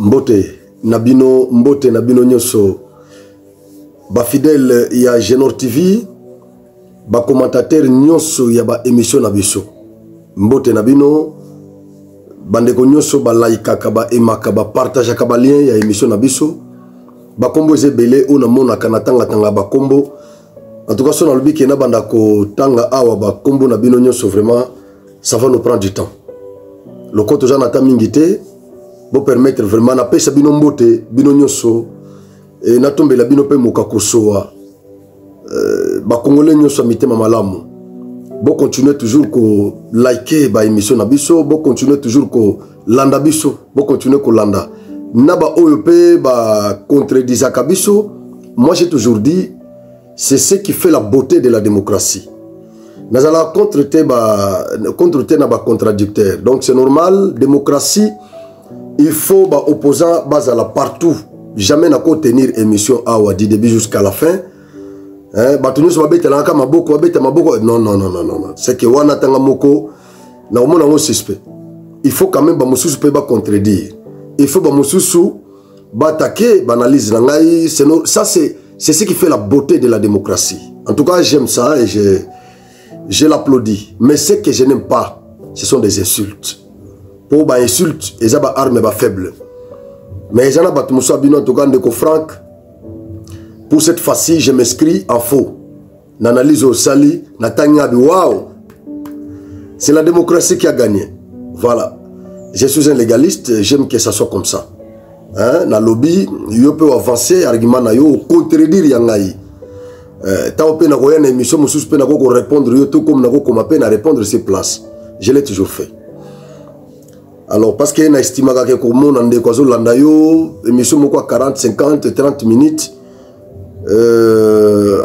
Mbote Nabino Nyoso, ba fidèle ya Genor TV, ba commentateur Nyoso ya ba émission Nabiso. Mbote Nabino, bandeko Nyoso ba like ba emaka ba partage ba lien ya émission Nabiso. Ba kombo ezebele ona mona kanatanga tanga ba kombo. En tout cas, si on a le bic, tanga awa ba kombo Nabino Nyoso vraiment, ça va nous prendre du temps. Le côté de Jonathan Mingité, pour permettre vraiment na pesa bino mbote bino nyoso et na tombe la bino pe mokakosoa ba congolais nyoso mitema malamu bo continuer toujours ko liker ba émission na biso bo continuer toujours ko landa biso bo continuer ko landa na ba oyo pe ba contredisa kabiso. Moi j'ai toujours dit c'est ce qui fait la beauté de la démocratie. Nazala contre na ba contradicteur, donc c'est normal. Démocratie, il faut ba opposant bazala partout. Jamais n'a qu'à tenir émission awa du début jusqu'à la fin. Batunu so babeta na kama maboko non. C'est que wana tanga moko na omona ngo suspect. Il faut quand même ba mususu pe ba contredire. Il faut ba mususu ba attaquer, ba analyse na ngai, ça c'est ce qui fait la beauté de la démocratie. En tout cas, j'aime ça et je l'applaudis. Mais ce que je n'aime pas, ce sont des insultes. Pour les insultes, ils ont des armes faibles. Mais ils ont des armes en tout cas, de Franck. Pour cette fois-ci, je m'inscris en faux. N'analyse au sali, n'atteins waouh. C'est la démocratie qui a gagné. Voilà. Je suis un légaliste, j'aime que ça soit comme ça. Dans le lobby, je peux avancer, argument, contredire yangai. Tant que je une émission, je peux répondre, tout comme je peux répondre sur place. Je l'ai toujours fait. Alors, parce que je estime que l'émission 40, 50, 30 minutes.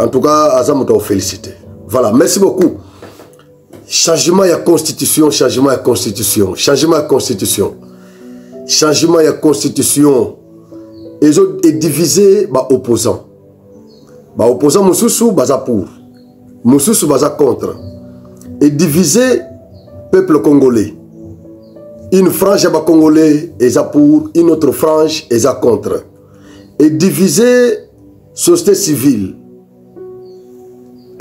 En tout cas, je vous félicite. Voilà, merci beaucoup. Changement de constitution, changement de constitution, changement de constitution. Changement de constitution. Ils ont divisé les opposants. Les opposants, Moussoussou, baza pour. Moussoussou, baza contre. Et diviser le peuple congolais. Une frange est congolais, est pour. Une autre frange est contre. Et diviser la société civile.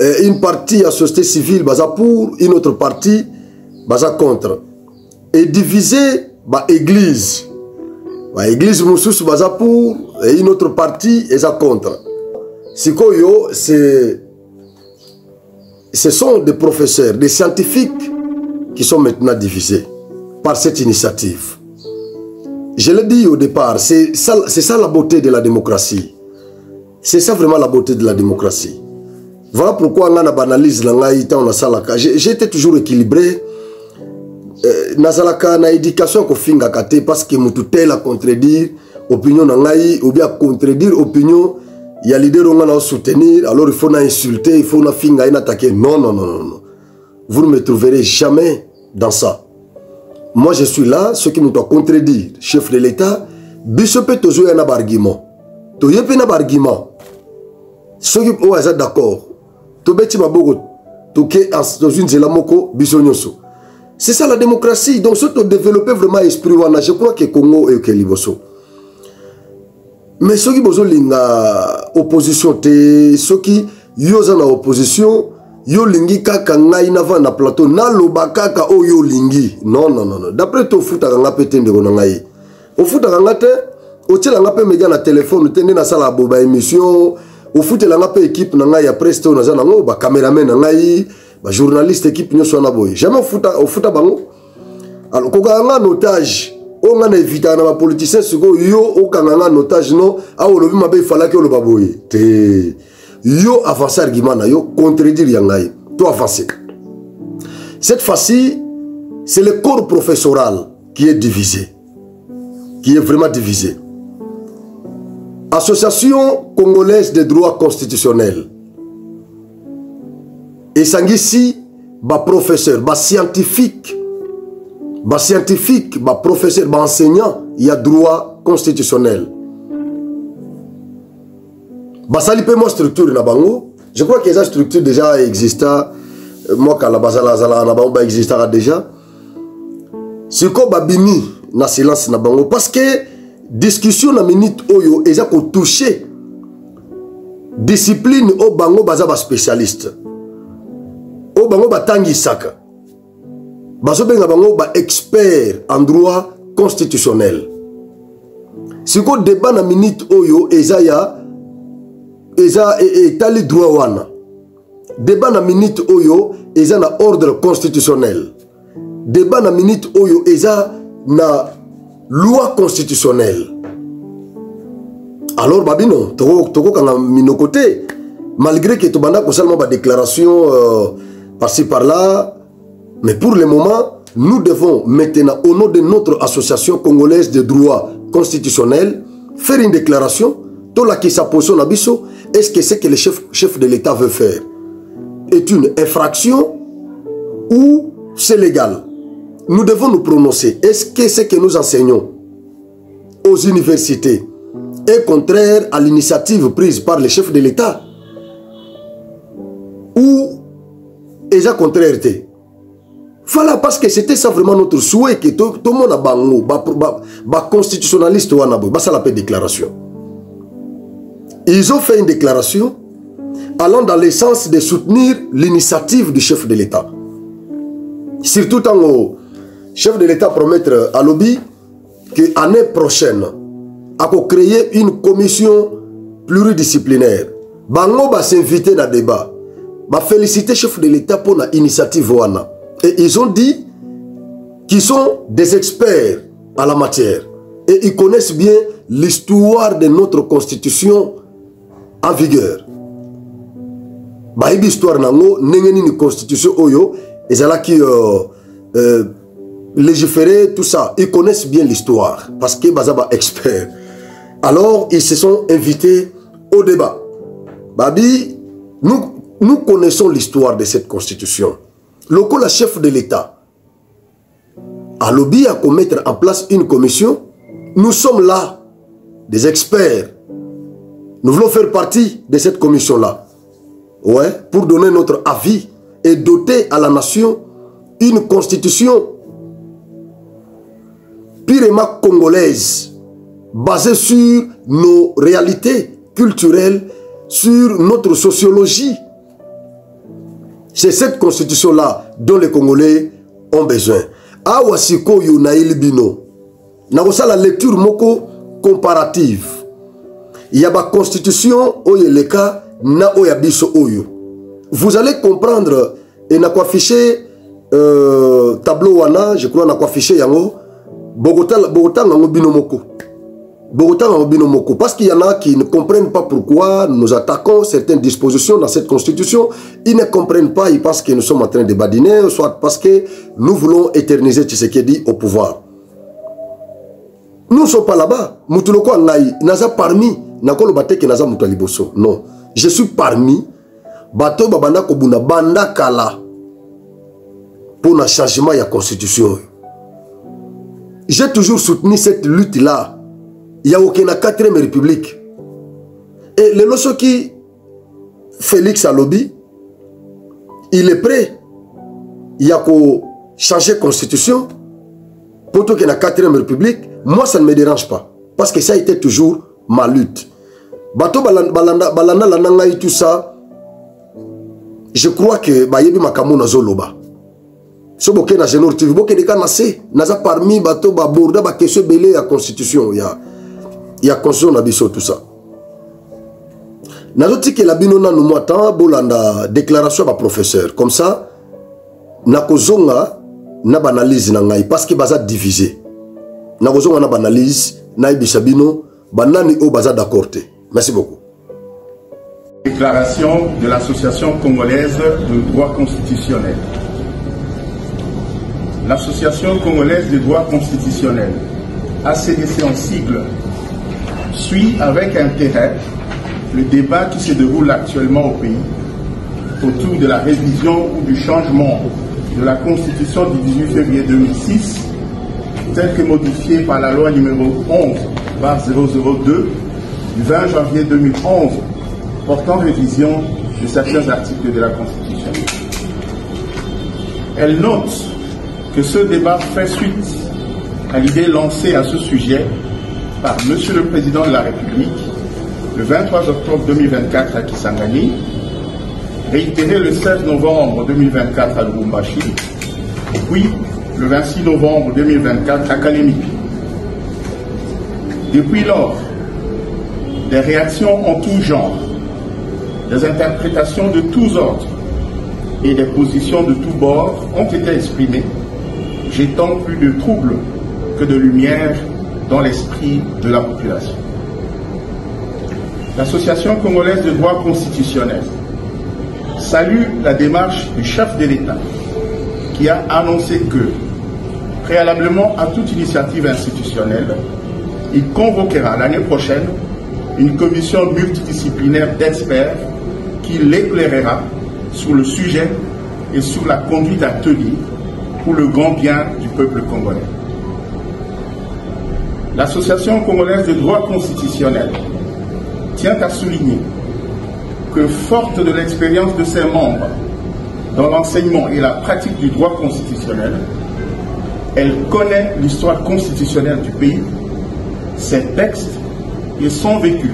Et une partie de la société civile baza pour. Une autre partie baza contre. Et diviser l'église. L'église Moussoussou baza pour. Et une autre partie est contre. Sikoyo, ce sont des professeurs, des scientifiques qui sont maintenant divisés par cette initiative. Je l'ai dit au départ, c'est ça la beauté de la démocratie. C'est ça vraiment la beauté de la démocratie. Voilà pourquoi on a banalise j'étais toujours équilibré. Nazalaka na éducation ko finga kate parce que mututel a contredire opinion nangai ou bien contredire opinion. Il y a l'idée de soutenir, alors il faut insulter, il faut attaquer. Non. Vous ne me trouverez jamais dans ça. Moi, je suis là, ce qui me doit contredire. Chef de l'État, Bishop toujours un argument. Tu y a un argument. Ceux qui sont d'accord. Tu beti mabogo, tu es dans une zelamoko, bisonyoso. C'est ça la démocratie. Donc, si tu développes vraiment l'esprit, je crois que Congo et que Liboso. Mais ceux qui ont linga opposition, ceux qui ont opposition, yo lingi kaka ngai na va na plateau na loba kaka o yo lingi. Non. D'après toi, futa kanga pete ndeko na ngai. O futa kanga te, o tela nga pe média na téléphone, tende na sala boba émission, o futa la nga pe équipe na ngai après sto na zana ngo ba cameraman na ngai, ba journaliste équipe nyo so na boy. Jamais o futa bango. Alors ko nga en otage. On a évité à politicien yo au kanganga notage non a olobi mabe fala que le baboye te yo avancer argument na yo contredire yangai to avancer. Cette fois-ci c'est le corps professoral qui est divisé, qui est vraiment divisé. Association congolaise des droits constitutionnels et sangisi ba professeur ba scientifique. Scientifique, professeur, enseignant, il y a droit constitutionnel. Sali pe mo structure na bango. Je crois que cette structure déjà existant. Moi, quand la basala na bango existera déjà. C'est quoi babini na silence na bango parce que discussion na minute oyo eza ko toucher discipline o bango baza ba spécialiste o bango batangi saka bazo benga bango ba expert en droit constitutionnel. Siko débat na minute oyo eza etali droit wana. Débat na minute oyo eza na ordre constitutionnel. Débat na minute oyo eza na loi constitutionnelle. Alors babino toko kanga mino côté malgré que tobanda ko seulement ba déclaration par-ci par-là, mais pour le moment nous devons maintenant au nom de notre association congolaise de droit constitutionnel faire une déclaration to la qui sa position na biso. Est-ce que c'est que le chef de l'État veut faire est une infraction ou c'est légal? Nous devons nous prononcer. Est-ce que ce que nous enseignons aux universités est contraire à l'initiative prise par le chef de l'État ou est contraire? Voilà, parce que c'était ça vraiment notre souhait que tout le monde a bango, constitutionnaliste ou anabo, ça l'appelle déclaration. Ils ont fait une déclaration allant dans le sens de soutenir l'initiative du chef de l'État. Surtout quand le chef de l'État promettre à l'OBI que l'année prochaine, à créer une commission pluridisciplinaire. Bango va s'inviter dans le débat. Va féliciter le chef de l'État pour l'initiative wana. Et ils ont dit qu'ils sont des experts à la matière. Et ils connaissent bien l'histoire de notre constitution en vigueur. Baïbi histoire nango nengeni ni constitution oyo ezala qui légiférer tout ça. Ils connaissent bien l'histoire parce que bazaba expert. Alors ils se sont invités au débat. Babi, nous connaissons l'histoire de cette constitution. Le chef de l'État a lobby à mettre en place une commission. Nous sommes là, des experts. Nous voulons faire partie de cette commission-là. Ouais, pour donner notre avis et doter à la nation une constitution purement congolaise, basée sur nos réalités culturelles, sur notre sociologie. C'est cette constitution-là dont les Congolais ont besoin. Awasiko Yunaïl Bino. N'a pas la lecture moko comparative. Il y a la constitution, le cas, na oyabiso oyo. Vous allez comprendre, et n'a pas affiché tableau wana, je crois n'a pas affiché yango, Bogota nango bino moko. Bogota nango bino moko. Parce qu'il y en a qui ne comprennent pas pourquoi nous attaquons certaines dispositions dans cette constitution. Ils ne comprennent pas, ils pensent que nous sommes en train de badiner, soit parce que nous voulons éterniser Tshisekedi au pouvoir. Nous ne sommes pas là-bas. Moutuloko Angaï, naza parmi, nakolo bateke naza mutaliboso. Non. Je suis parmi, bato babana kobuna banda kala pour un changement de la constitution. J'ai toujours soutenu cette lutte-là. Il n'y a aucune 4e république. Et le Losoki, Félix Alobi, il est prêt. Il y a qu'à changer la constitution pour qu'il y ait une 4e république. Moi, ça ne me dérange pas. Parce que ça a été toujours ma lutte. Bato balanda lananga et tout ça, je crois que Bayebi Makamu Nazoloba. Si vous avez un génor TV, vous avez un parmi bateau, baborda, ba question belé à constitution. Il y a constitution nabiso tout ça. Nazoti que la binona nous m'attend, bolanda déclaration à professeur. Comme ça, nakozonga na banalise nangai parce que baza divisé. Nakozonga na banalise na ibisabino banani o baza d'accord. Merci beaucoup. Déclaration de l'Association congolaise de droit constitutionnel. L'Association congolaise de droit constitutionnel, ACDC en sigle, suit avec intérêt le débat qui se déroule actuellement au pays autour de la révision ou du changement de la Constitution du 18 février 2006, telle que modifiée par la loi numéro 11/002 du 20 janvier 2011 portant révision de certains articles de la Constitution. Elle note que ce débat fait suite à l'idée lancée à ce sujet par Monsieur le Président de la République le 23 octobre 2024 à Kisangani, réitéré le 16 novembre 2024 à Lubumbashi, puis le 26 novembre 2024 à Kalemi. Depuis lors, des réactions en tout genre, des interprétations de tous ordres et des positions de tous bords ont été exprimées, jetant plus de troubles que de lumière dans l'esprit de la population. L'Association congolaise de droit constitutionnel salue la démarche du chef de l'État qui a annoncé que, préalablement à toute initiative institutionnelle, il convoquera l'année prochaine une commission multidisciplinaire d'experts qui l'éclairera sur le sujet et sur la conduite à tenir pour le grand bien du peuple congolais. L'Association congolaise de droit constitutionnel tient à souligner que, forte de l'expérience de ses membres dans l'enseignement et la pratique du droit constitutionnel, elle connaît l'histoire constitutionnelle du pays, ses textes et son vécu.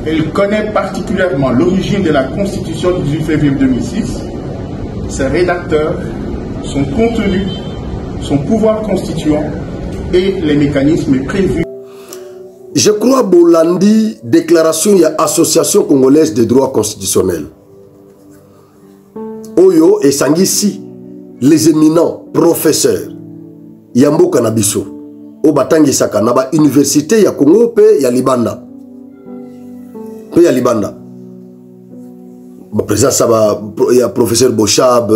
Elle connaît particulièrement l'origine de la Constitution du 18 février 2006, ses rédacteurs, son contenu, son pouvoir constituant et les mécanismes prévus. Je crois Bolandi, déclaration de l'Association congolaise de droit constitutionnel. Oyo et Sangisi, les éminents professeurs, Yambo Kanabiso, au Batangi Saka, Naba Université ya Congo, pe ya Libanda. Pe ya Libanda. Président Saba, il y a professeur Bochab,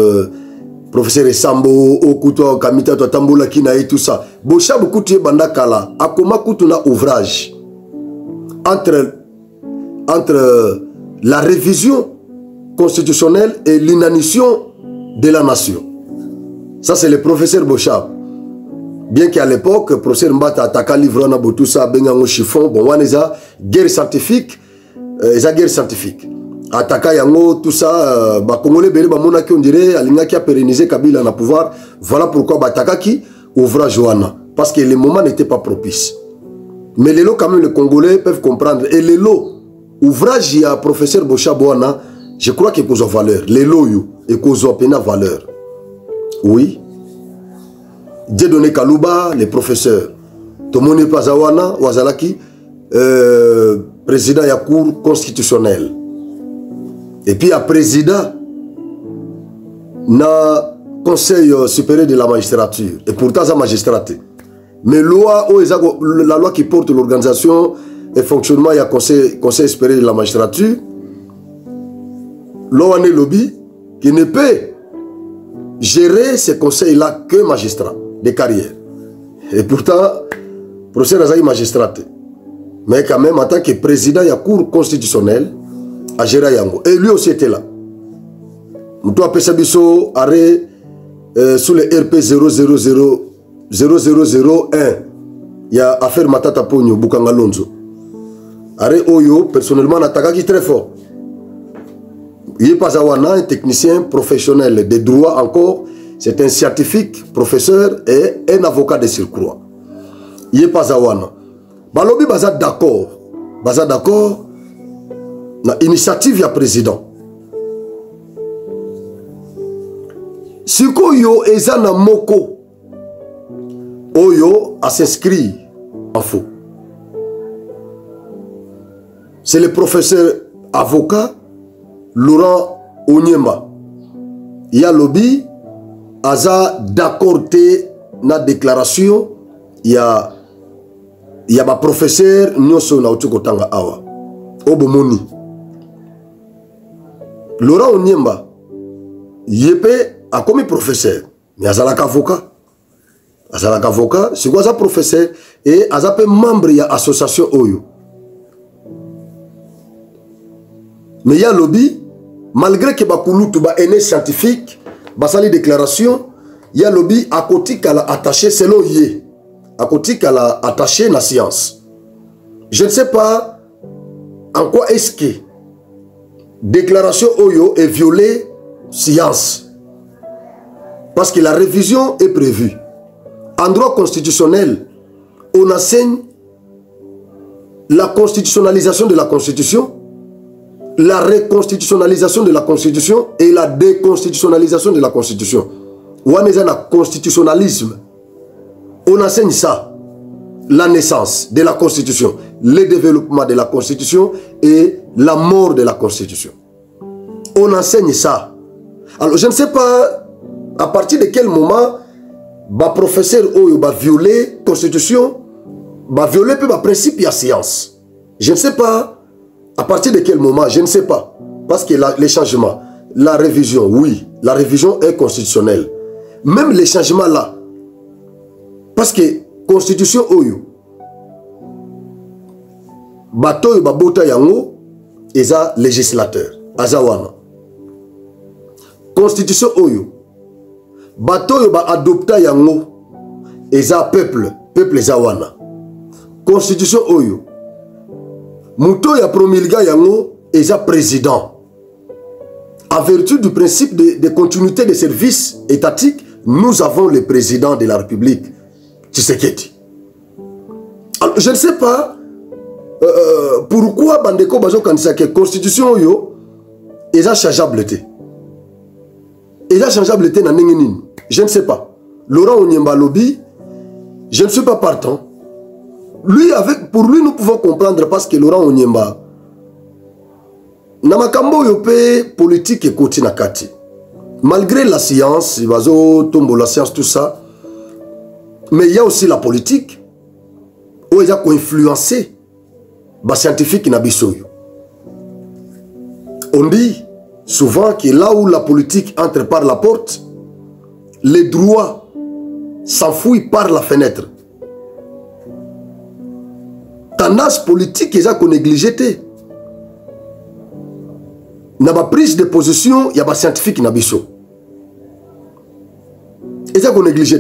professeur Esambo, Okuto, Kamita, Tamboula, Kina et tout ça. Bochab Koutie Banda Kala, Akoma Koutuna ouvrage entre la révision constitutionnelle et l'inanition de la nation. Ça, c'est le professeur Bochab. Bien qu'à l'époque, le professeur Mbata attaqué livre na tout ça, bengango chiffon, bon, on est à guerre scientifique, guerre scientifique. Attaqué yango tout ça, bah Congolais béré bah mona qui on dirait, alinga qui a pérennisé Kabila na pouvoir. Voilà pourquoi bah attaqué qui ouvrage Johanna, parce que les moments n'étaient pas propices. Mais les lots quand même les Congolais peuvent comprendre. Et les lots ouvrage il y a professeur Bochab Johanna, je crois qu'il cause valeur. Les lots you et cause pena valeur. Oui. Dieudonné Kalouba, les professeurs. Tomoni Pazawana, Wazalaki, président de la Cour constitutionnelle. Et puis, il y a président na Conseil supérieur de la magistrature. Et pourtant, c'est magistrat. Mais la loi qui porte l'organisation et fonctionnement, il y a Conseil supérieur de la magistrature. Loi est lobby qui ne peut gérer ces conseils-là que magistrat de carrière. Et pourtant, le professeur Azaï magistrat. Mais quand même, en tant que président de la Cour constitutionnelle, à gérer Yango. Et lui aussi était là. Moutou Apesabiso arrêt sous le RP 0001. Il y a affaire Matata Pogno, Bukangalonzo. Arrêt Oyo, personnellement, Natakaki très fort. Il n'est pas un technicien professionnel de droit encore. C'est un scientifique, professeur et un avocat de surcroît. Il n'est pas Awana. Balobi baza d'accord. Baza d'accord. Na initiative ya président. Siko yo ezana moko. Oyo a s'inscrit en faux. C'est le professeur avocat Laurent Onyema. Il y a lobby. Aza d'accordé na déclaration. Il y a ma professeur Nyoso na Otukotanga Awa. Obomoni. Laurent Onyemba, il a commis professeur, mais il a un avocat. Il a un avocat, c'est quoi ça professeur? Et il a un membre de l'association Oyo. Mais il y a lobby, malgré que Bakulu Touba est né scientifique, Basali déclaration, il y a lobby à côté qu'elle a attaché, selon Yé, à côté qu'elle a attaché la science. Je ne sais pas en quoi est-ce que déclaration Oyo est violée science. Parce que la révision est prévue. En droit constitutionnel, on enseigne la constitutionnalisation de la Constitution, la reconstitutionnalisation de la Constitution et la déconstitutionnalisation de la Constitution. On a un constitutionnalisme. On enseigne ça. La naissance de la Constitution, le développement de la Constitution et la mort de la Constitution. On enseigne ça. Alors, je ne sais pas à partir de quel moment le professeur va violer la Constitution, va violer le principe de la science. Je ne sais pas à partir de quel moment, je ne sais pas. Parce que les changements, la révision, oui, la révision est constitutionnelle. Même les changements là, parce que Constitution oyo bato ba bota yango eza législateur azawana. Constitution oyo bato ba adopta yango eza peuple ezawana. Constitution oyo muto ya promulga yango eza président. En vertu du principe de continuité de service étatique, nous avons le président de la République. Tshisekedi. Alors, je ne sais pas pourquoi Bandeko Bazo Kanisa que constitution yo est changeable. Est changeable na ningini. Je ne sais pas. Laurent Onyemba Lobby, je ne suis pas partant. Pour lui, nous pouvons comprendre parce que Laurent Onyemba namakambo yope politique et koti na kati. Malgré la science, Bazo tombo la science tout ça. Mais il y a aussi la politique où ils ont influencé les scientifiques na bisoyo. On dit souvent que là où la politique entre par la porte, les droits s'enfouissent par la fenêtre. Tendance politique, ils ont négligé. N'a pas prise de position, il y a des scientifiques na biso. Ils ont négligé.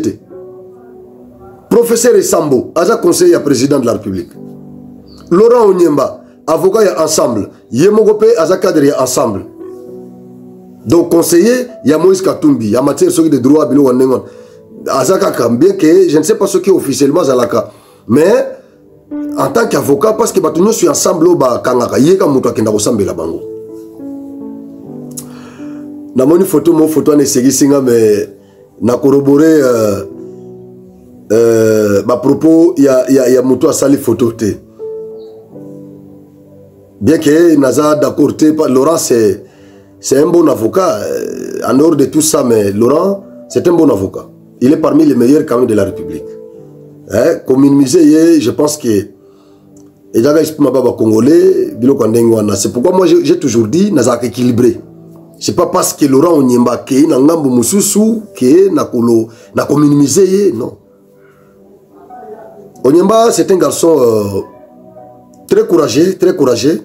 Professeur Sambo, aza conseiller président de la République. Laurent Onyemba, avocat ya ensemble. Yemogope aza cadre ya ensemble. Donc conseiller, il y a Moïse Katumbi, en matière de droit, aza kaka, bien que je ne sais pas ce qui est officiellement Zalaka. Mais en tant qu'avocat, parce que nous sommes ensemble, kangaka, yeka muto akenda kosambe la bango. Na moni photo, mon photo ne singa, mais na corroboré à propos, il y a Moutou à sali photo. Bien que Naza d'accord, Laurent c'est un bon avocat. En dehors de tout ça, mais Laurent c'est un bon avocat. Il est parmi les meilleurs quand même de la République. Comme une musée, je pense que c'est pourquoi moi j'ai toujours dit Naza équilibré. C'est pas parce que Laurent Onyemba qui na ngambo mususu qui na kolo na communiser non. Onyemba, c'est un garçon très courageux, très courageux,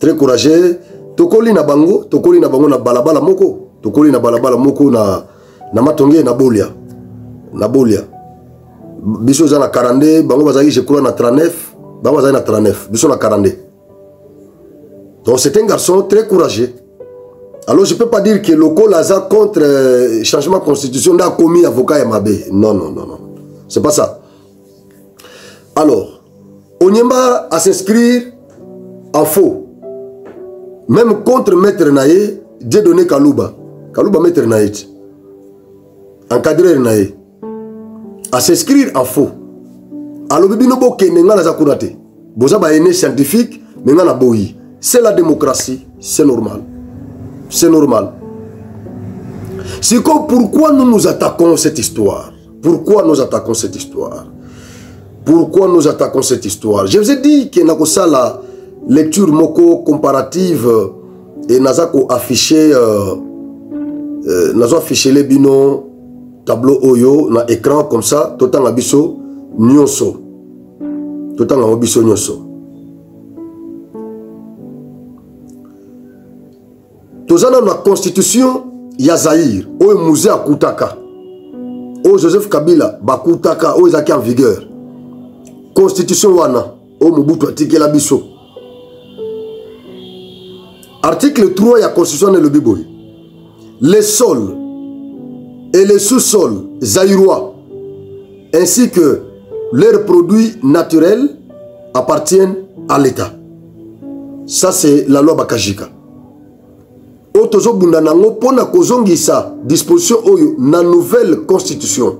très courageux. Tokoli na bango na balabala moko. Tokoli na balabala moko na matonge na bolia. Na bolia. Biso za na 42, bango bazaki je crois na 39, bango bazaki na 39, biso na 42. Donc c'est un garçon très courageux. Alors je ne peux pas dire que le Laza contre changement de constitution n'a commis avocat Yamabé. Non, non, non, non. C'est pas ça. Alors, Onyemba à s'inscrire en faux. Même contre Maître Naye, Dieu donné Kalouba. Kalouba Maître Naye. Encadré Naye. À s'inscrire en faux. Alors, Bibinobo Kenenga la Zakurate. Boza ba aîné scientifique, mais na boyi. C'est la démocratie, c'est normal. C'est normal. C'est comme pourquoi nous nous attaquons cette histoire. Pourquoi nous attaquons cette histoire? Pourquoi nous attaquons cette histoire? Je vous ai dit que Nakosa la lecture moko comparative et Nazako affiché les bino tableau oyo na écran comme ça tout en abisso nyonso. Tout en abisso nyonso. Tozana na constitution ya Zaïre oyo musée akutaka. O Joseph Kabila bakutaka oyo ezaki en vigueur. Constitution wana o Mobutu atikela biso. Article 3 ya constitution le biboy. Les sols et les sous-sols zaïrois ainsi que leurs produits naturels appartiennent à l'État. Ça, c'est la loi Bakajika. Otozo bundanango pona kozongisa disposition oyo na nouvelle constitution.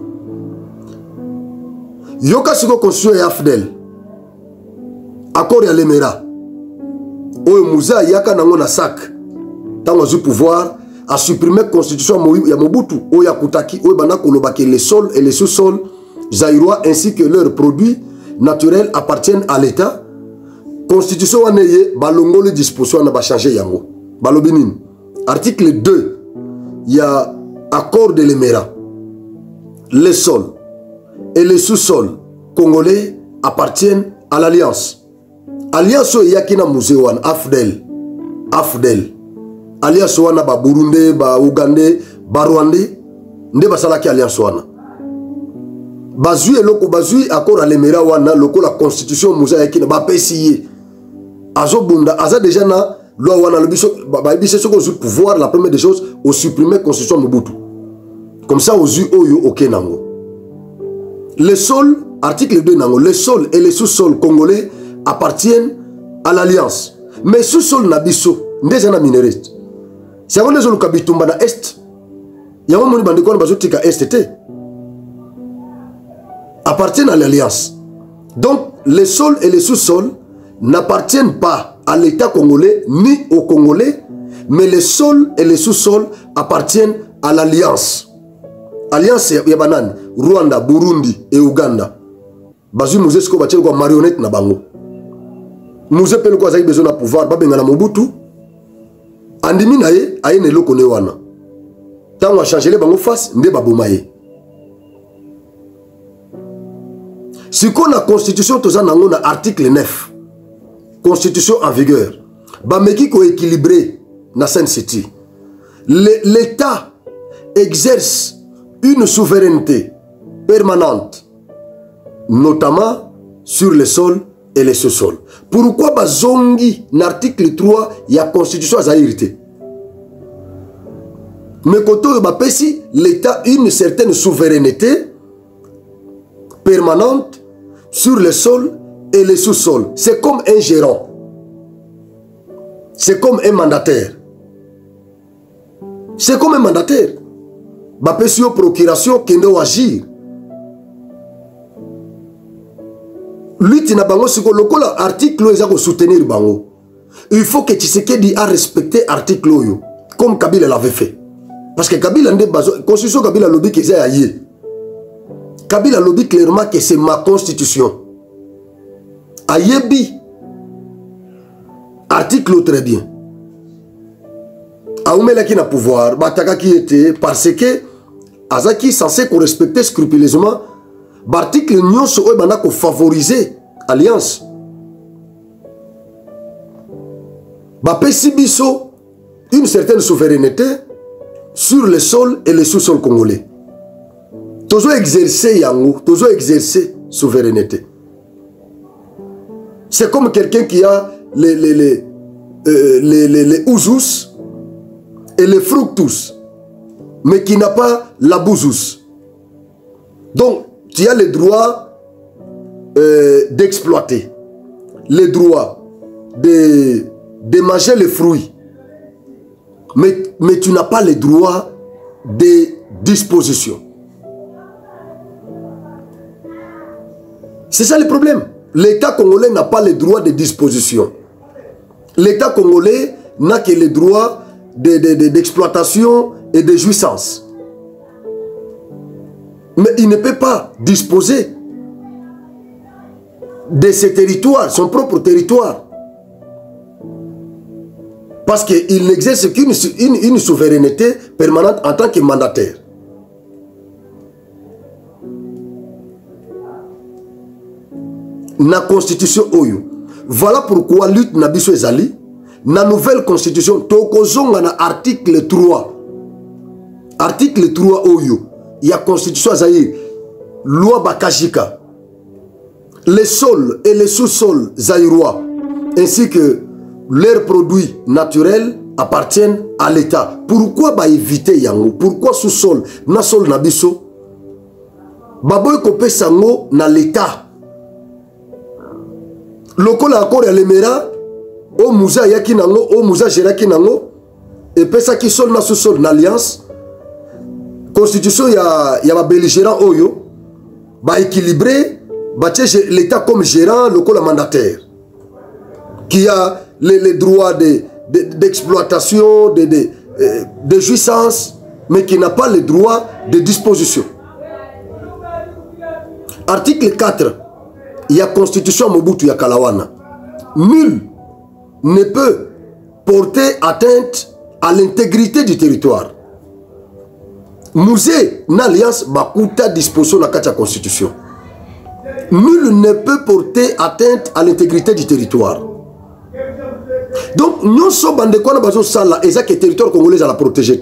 Yoka siko constitution ya AFDEL. Accord ya Lemera. Oyo Mouza yaka nango na sac. Tango zu pouvoir à supprimer constitution ya Mobutu. Oyo Kutaki, oyo bana kolobaki les sols et les sous-sols zaïrois ainsi que leurs produits naturels appartiennent à l'État. Constitution waneye balongole disposition na ba changer yango. Balobinin. Article 2, il y a accord de l'Emera. Les sols et les sous-sols congolais appartiennent à l'Alliance. Alliance yakina musewan AFDEL. AFDEL. Alliance wana ba Burundi, ba Ougandais, ba Rwandais. Nde basalaki alliance wana. Bazui eloko bazui accord à l'Emera wana loko la constitution musa yakina ba pesiye. Azo bunda aza déjà na loi wana le pouvoir, la première des choses, au supprimer la constitution Mobutu. Comme ça, aux yeux, ok nango. Les sols, article 2 nango, les sols et les sous-sols congolais appartiennent à l'Alliance. Mais sous-sol nabiso, ndeza na minérite. Si on les a kabitumba na est, il y a un monde bandeko na bazotika est té. Appartiennent à l'Alliance. Donc, les sols et les sous-sols n'appartiennent pas à l'État congolais ni aux Congolais, mais les sols et les sous-sols appartiennent à l'Alliance. Alliance Yabanan, Rwanda, Burundi et Ouganda. Bazu Mouzé Sko Bachel kwa marionnette na bango. Mouzé pelo kwa zaï besoin na pouvoir, babenga na Mobutu. Andimi na ye, aye ne lo kone wana. Tant on a changé les bango face, nde babomaye. Si qu'on a constitution, tout ça nango na article 9. Constitution en vigueur. Bameki ko équilibré na Seine-City. L'État exerce une souveraineté permanente, notamment sur les sols et les sous-sols. Pourquoi bazongi l'article 3 il y a constitution à Zaïrité? Mais koto bapesi l'État une certaine souveraineté permanente sur les sols et les sous-sols. C'est comme un gérant. C'est comme un mandataire. C'est comme un mandataire. Bapesio procuration qui doit agir. Lui, tu n'as pas l'article où il faut soutenir bango. Il faut que Tshisekedi a respecté l'article comme Kabila l'avait fait. Parce que Kabila n'a pas de constitution. Kabila lobby que c'est ailleurs. Kabila lobby clairement que c'est ma constitution. Ayebi article très bien. Aoumela qui n'a pouvoir, Bataka qui était parce que Azaki censé respecter scrupuleusement l'article Nyon sur Banako favoriser alliance. Bapesi biso une certaine souveraineté sur les sols et les sous-sols congolais. Toujours exercer yango, toujours exercer souveraineté. C'est comme quelqu'un qui a les ouzous et les fructus, mais qui n'a pas la bouzous. Donc, tu as le droit d'exploiter, le droit de manger les fruits, mais tu n'as pas le droit de disposition. C'est ça le problème. L'État congolais n'a pas le droit de disposition. L'État congolais n'a que le droit d'exploitation et de jouissance. Mais il ne peut pas disposer de ses territoires, son propre territoire. Parce qu'il n'exerce qu'une souveraineté permanente en tant que mandataire. Na constitution oyo. Voilà pourquoi lutte na biso ezali na nouvelle constitution tokozonga na article 3. Article 3 oyo. Il y a constitution zaïre. Loi Bakajika. Les sols et les sous-sols zaïrois ainsi que leurs produits naturels appartiennent à l'État. Pourquoi éviter yango? Pourquoi sous-sol na sol na biso baboy kopesa yango na l'état lokola accord ya lemera o muza yaki nango o muza geraki nango epesaki sol na sous-sol na alliance constitution ya ba belligérant oyo ba équilibré batie l'état comme gérant lokola mandataire qui a les droits d'exploitation de jouissance mais qui n'a pas le droit de disposition. Article 4 il y a constitution Mobutu ya Kalawana. Nul ne peut porter atteinte à l'intégrité du territoire. Musée n'alliance bakuta disposition na kati ya constitution. Nul ne peut porter atteinte à l'intégrité du territoire. Donc nous sommes bandeko na bazo sala ezaki territoire congolais à la protéger.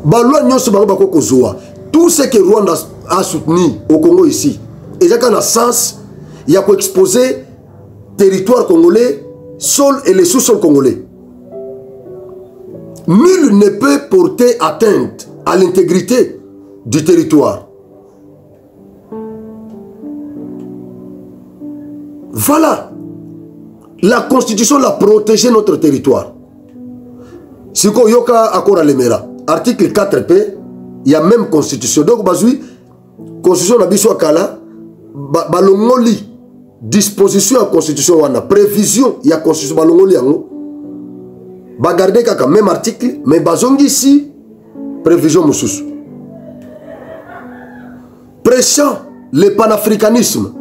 Balwa nyonso bango bako kozwa. Tout ce que Rwanda a soutenu au Congo ici, ezaki na sens ya ko exposer territoire congolais, sol et les sous-sols congolais. Nul ne peut porter atteinte à l'intégrité du territoire. Voilà. La constitution l'a protégé notre territoire. Siko yoka akora lemera. Article 4P, il y a même constitution. Donc, bazui, constitution na biso akala, balongoli, disposition à constitution wana, prévision, il y a constitution balongoli yango. Bagarde kaka même article, mais bazongi ici, prévision mususu. Prêchant le panafricanisme.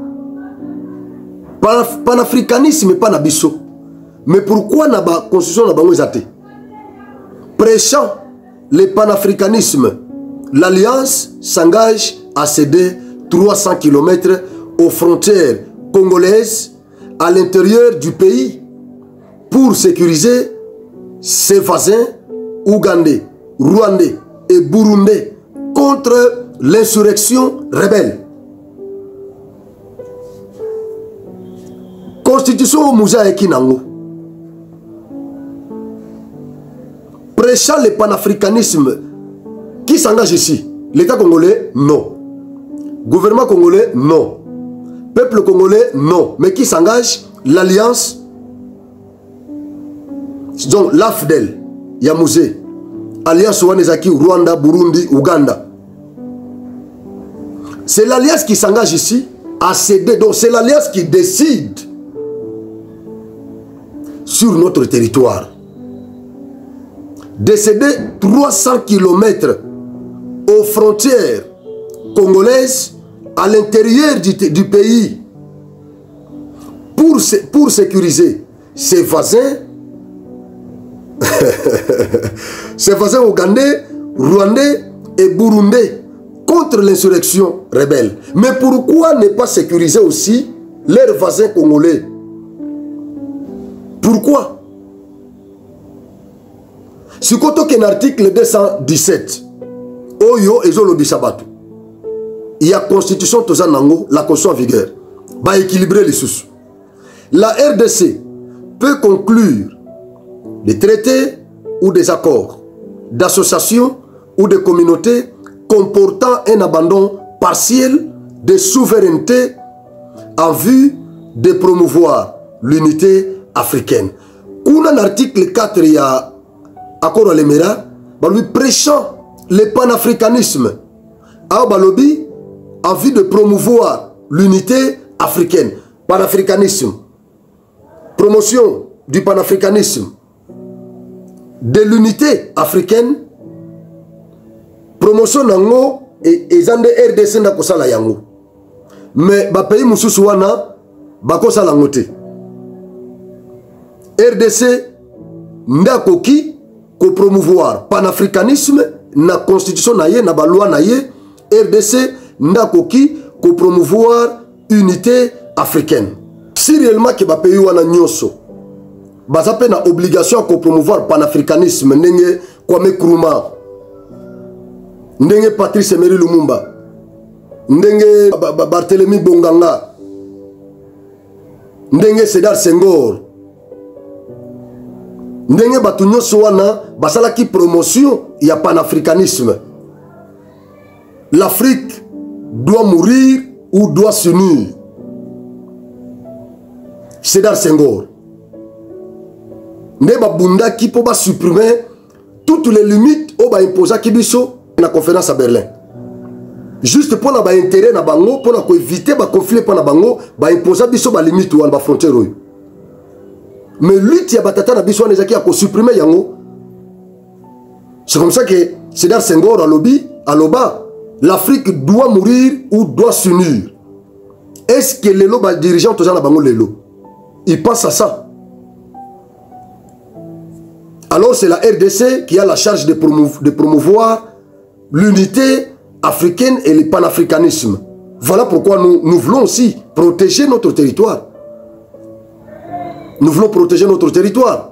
Panafricanisme pas na biso. Mais pourquoi na ba constitution na bango ezate? Prêchant le panafricanisme, l'Alliance s'engage à céder 300 km aux frontières congolaises à l'intérieur du pays pour sécuriser ses voisins ougandais, rwandais et burundais contre l'insurrection rebelle. Constitution Mouza et Kinango. Prêchant le panafricanisme, qui s'engage ici? L'État congolais? Non. Gouvernement congolais? Non. Peuple congolais? Non. Mais qui s'engage? L'Alliance. Donc l'AFDEL, Yamouzé. Alliance Wanezaki, Rwanda, Burundi, Ouganda. C'est l'Alliance qui s'engage ici à céder. Donc c'est l'Alliance qui décide sur notre territoire de céder 300 km aux frontières congolaises à l'intérieur du pays pour sécuriser ses voisins ses voisins ougandais, rwandais et burundais contre l'insurrection rebelle. Mais pourquoi ne pas sécuriser aussi leurs voisins congolais? Pourquoi? Si vous avez un article 217, Oyo Ezolo Bisabatu, il y a constitution Tozanango, la constitution en vigueur, va équilibrer les sous. La RDC peut conclure des traités ou des accords d'association ou de communauté comportant un abandon partiel de souveraineté en vue de promouvoir l'unité africaine. Kuna l'article 4 il y a accord à l'Émirat, prêchant le panafricanisme à Balobi en vue de promouvoir l'unité africaine. Panafricanisme, promotion du panafricanisme, de l'unité africaine, promotion nango et zande RDC na kosala yango. Mais ba pays mususu wana bakosala ngote. RDC ndakoki ko promouvoir panafricanisme na constitution na ye na ba loi na ye. RDC ndakoki ko promouvoir unité africaine. Si réellement que ba pays wana nyoso bazape na obligation ko promouvoir panafricanisme ndenge Kwame Nkrumah, ndenge Patrice Emery Lumumba, ndenge Barthélemy Bonganga, ndenge Sédar Senghor, ndenge batu nyonso wana basalaki promotion ya panafricanisme. L'Afrique doit mourir ou doit s'unir. Sédar Senghor. Neba Bunda qui peut supprimer toutes les limites au ba imposa Kibiso na conférence à Berlin. Juste pour na ba intérêt na bango pour na ko éviter ba conflit pour na bango ba imposa biso ba limite ou ba frontière. Mais lui ti batata na biso na zaki a ko supprimer yango. C'est comme ça que Sédar Senghor a lobby à Loba, l'Afrique doit mourir ou doit s'unir. Est-ce que les lobes dirigeants tous na bango lelo? Ils pensent à ça. Alors c'est la RDC qui a la charge de promouvoir l'unité africaine et le panafricanisme. Voilà pourquoi nous voulons aussi protéger notre territoire. Nous voulons protéger notre territoire.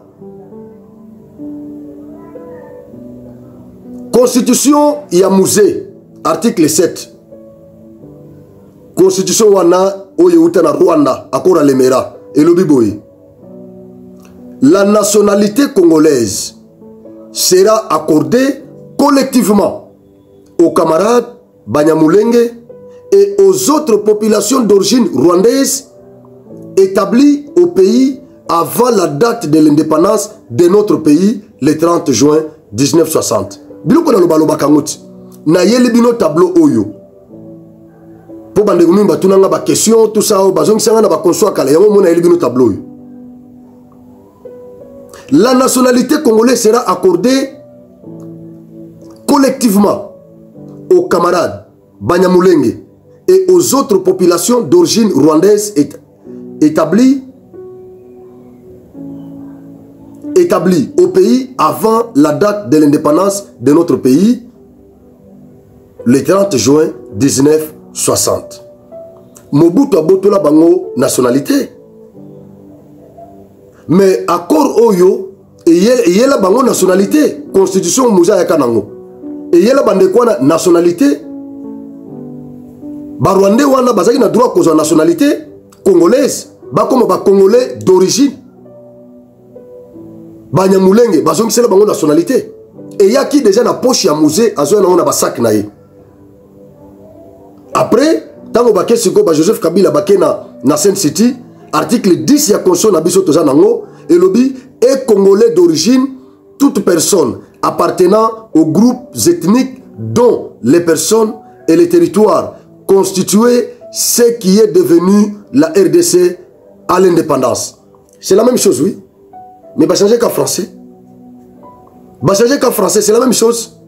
Constitution Yamouze, article 7. Constitution Wana Oyeuta na Rwanda, Akora Lemera, et Lobiboy. La nationalité congolaise sera accordée collectivement aux camarades Banyamulenge et aux autres populations d'origine rwandaise établies au pays avant la date de l'indépendance de notre pays, le 30 juin 1960. Biloko na lobaloba kanguti na yeli bino tableau oyo po bande kumimba tunanga ba question tout ça bazongi sanga na ba konso kala yango mona yeli bino tableau oyo. La nationalité congolaise sera accordée collectivement aux camarades Banyamulenge et aux autres populations d'origine rwandaise établies au pays avant la date de l'indépendance de notre pays, le 30 juin 1960. Mobutu abotola bango nationalité. Mais accord Oyo, et la bango nationalité, constitution Mouza Yakanango. Et la bande quoi nationalité, Barwande wana bazaki na droit cause nationalité congolaise, ba comme ba congolais d'origine. Banyamulenge, bazongi c'est la bango nationalité. Et y a qui déjà na poche ya musée azo na ona ba sac na ye. Après, tango baké siko ba Joseph Kabila baké na Saint City, article 10 ya constitution na biso toza nango et lobby est congolais d'origine toute personne appartenant aux groupes ethniques dont les personnes et les territoires constituaient ce qui est devenu la RDC à l'indépendance. C'est la même chose, oui. Mais va changer qu'en français. Va changer qu'en français, c'est la même chose.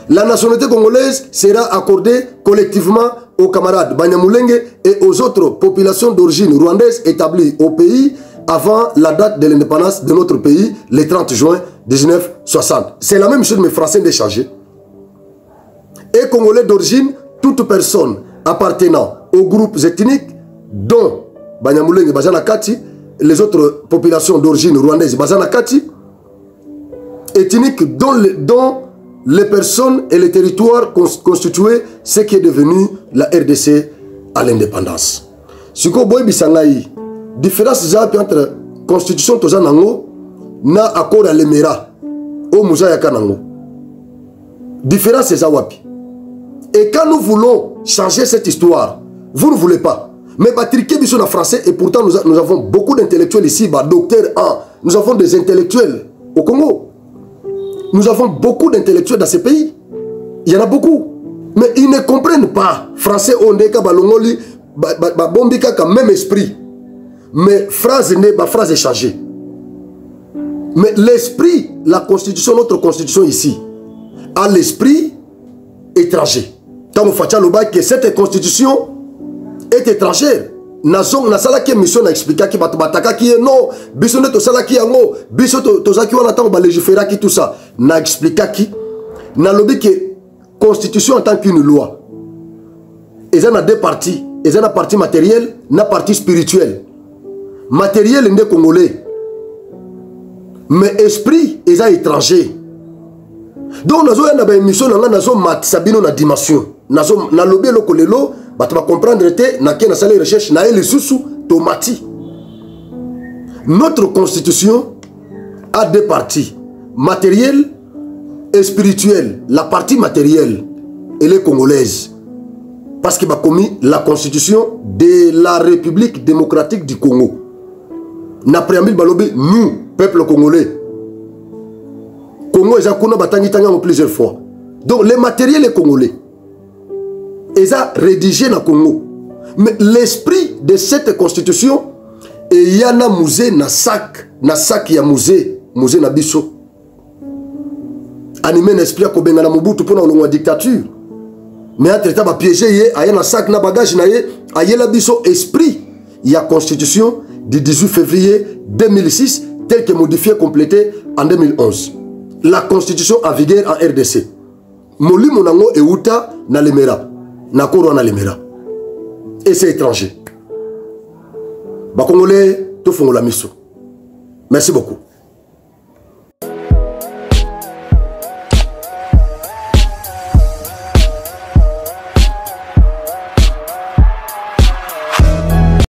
La nationalité congolaise sera accordée collectivement aux camarades Banyamulenge et aux autres populations d'origine rwandaise établies au pays avant la date de l'indépendance de notre pays, le 30 juin 1960. C'est la même chose, mais français d'échanger. Et congolais d'origine, toute personne appartenant aux groupes ethniques, dont Banyamulenge, Bazana Kati, les autres populations d'origine rwandaise, Bazana Kati, ethniques dont les personnes et les territoires constituaient ce qui est devenu la RDC à l'indépendance. Ce que vous avez différence entre constitution Tozanango na accord à l'Emera au Mouza Yakanango. Différence c'est Zawapi. Et quand nous voulons changer cette histoire, vous ne voulez pas. Mais Patrick Bisso en français, et pourtant nous avons beaucoup d'intellectuels ici, docteur 1, nous avons des intellectuels au Congo. Nous avons beaucoup d'intellectuels dans ces pays. Il y en a beaucoup. Mais ils ne comprennent pas. Français, on est balongoli, bombika comme même esprit. Mais phrase n'est pas phrase échangée. Mais l'esprit, la constitution, notre constitution ici, a l'esprit étranger. Quand on fait le bail que cette constitution est étrangère. Nazong na sala qui mission na expliquer qui bataka qui est non bisonne to sala qui yango biso to zaki wana tango ba légiférer qui tout ça na expliquer qui na lobby que constitution en tant qu'une loi et ça na deux parties et ça na partie matérielle na partie spirituelle matériel n'est congolais mais esprit et ça étranger donc nazo na ba émission na nazo mat sabino na dimension nazo na lobby lokolelo tu vas comprendre que na kena sala recherche na ele susu tomati. Notre constitution a deux parties, matérielle et spirituelle. La partie matérielle, elle est congolaise. parce que a commis la constitution de la République démocratique du Congo. Na préambule balobi nous peuple congolais. Congo est kuna batangi tanga plusieurs fois. Donc les matériels est congolais. Ils ont rédigé na Congo. Mais l'esprit de cette constitution et yana musée na sac ya musée na biso. Animé l'esprit à kobenga na Mobutu pour na dictature. Mais entre temps ba piéger yé aya na sac na bagage na yé aya la biso esprit ya constitution du 18 février 2006 tel que modifié complété en 2011. La constitution en vigueur en RDC. Moli monango euta na lemera na koro na lemera. Et c'est étranger. Ba Congolais to fongola miso. Merci beaucoup.